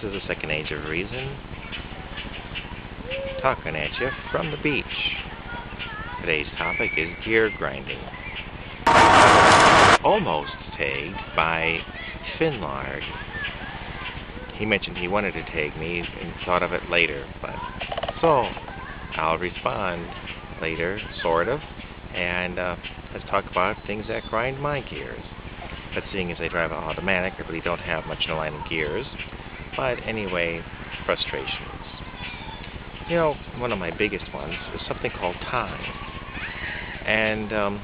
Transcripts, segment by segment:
is the second age of reason, talking at you from the beach. Today's topic is gear grinding. Almost tagged by finlarg. He mentioned he wanted to tag me and thought of it later, but so I'll respond later, sort of, and let's talk about things that grind my gears. But seeing as I drive an automatic, I really don't have much in the line of gears. But anyway, frustrations. You know, one of my biggest ones is something called time. And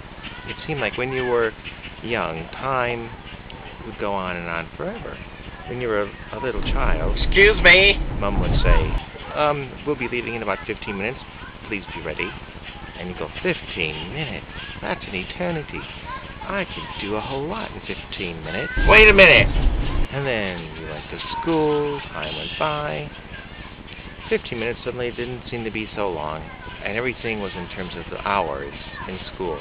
it seemed like when you were young, time would go on and on forever. When you were a little child, excuse me, Mom would say, we'll be leaving in about 15 minutes. Please be ready. And you go, 15 minutes? That's an eternity. I could do a whole lot in 15 minutes. Wait a minute. And then you went to school, time went by. 15 minutes suddenly didn't seem to be so long. And everything was in terms of the hours in school.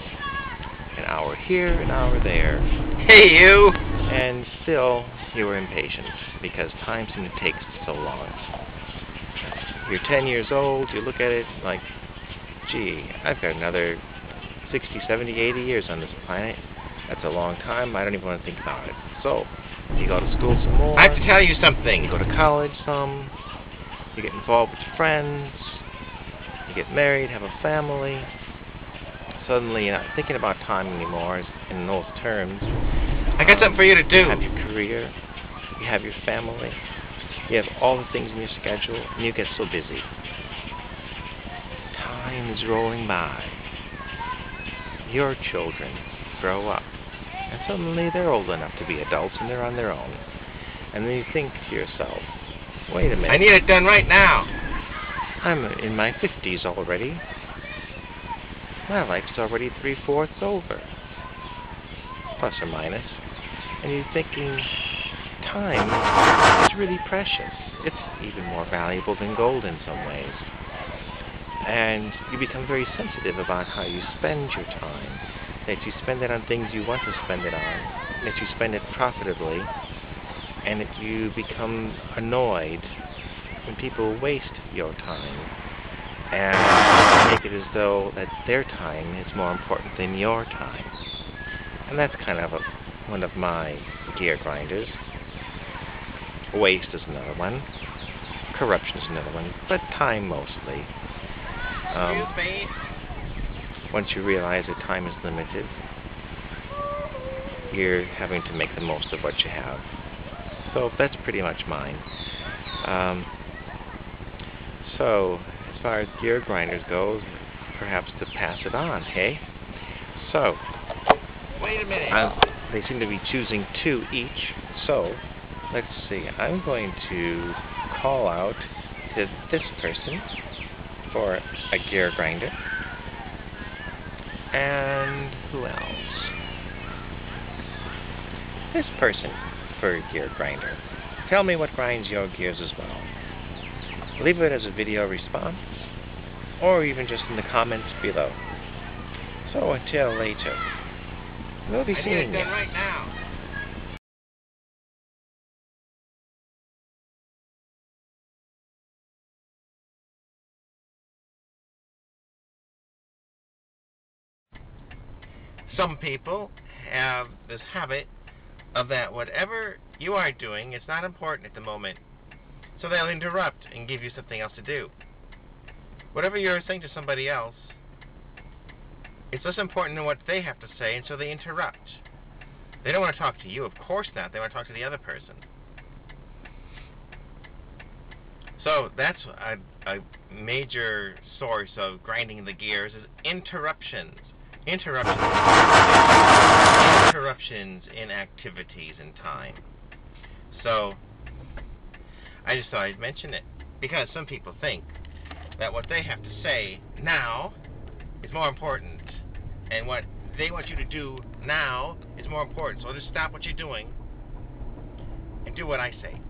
An hour here, an hour there. Hey, you! And still, you were impatient because time seemed to take so long. You're 10 years old, you look at it like, gee, I've got another 60, 70, 80 years on this planet. That's a long time. I don't even want to think about it. So, you go to school some more. I have to tell you something. You go to college some. You get involved with friends. You get married, have a family. Suddenly, you're not thinking about time anymore in those terms. I got something for you to do. You have your career. You have your family. You have all the things in your schedule, and you get so busy. Time is rolling by. Your children grow up, and suddenly they're old enough to be adults, and they're on their own. And then you think to yourself, wait a minute. I need it done right now. I'm in my 50s already. My life's already 3/4 over, plus or minus. And you're thinking, time is really precious. It's even more valuable than gold in some ways. And you become very sensitive about how you spend your time. That you spend it on things you want to spend it on. That you spend it profitably. And that you become annoyed when people waste your time. And make it as though that their time is more important than your time. And that's kind of one of my gear grinders. Waste is another one. Corruption is another one. But time mostly. Excuse me. Once you realize that time is limited, you're having to make the most of what you have. So that's pretty much mine. So, as far as gear grinders goes, perhaps to pass it on, hey? So, wait a minute. They seem to be choosing 2 each. So, let's see. I'm going to call out to this person for a gear grinder. And who else? This person for a gear grinder. Tell me what grinds your gears as well. Leave it as a video response, or even just in the comments below. So until later, we'll be seeing you. I need it done right now. Some people have this habit of that whatever you are doing is not important at the moment. So they'll interrupt and give you something else to do. Whatever you're saying to somebody else, it's less important than what they have to say, and so they interrupt. They don't want to talk to you, of course not. They want to talk to the other person. So that's a major source of grinding the gears is interruptions. Interruptions in activities and time. So I just thought I'd mention it because some people think that what they have to say now is more important, and what they want you to do now is more important. So just stop what you're doing and do what I say.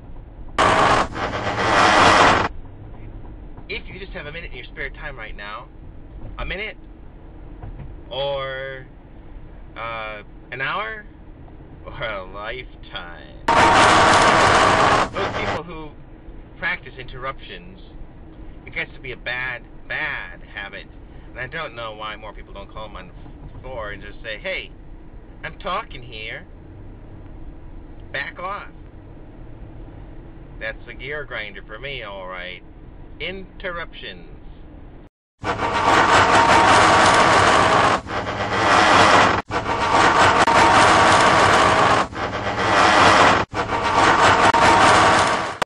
If you just have a minute in your spare time right now, a minute or an hour or a lifetime. Those people who practice interruptions, it gets to be a bad habit. And I don't know why more people don't call them on the floor and just say, hey, I'm talking here. Back off. That's a gear grinder for me, alright. Interruptions.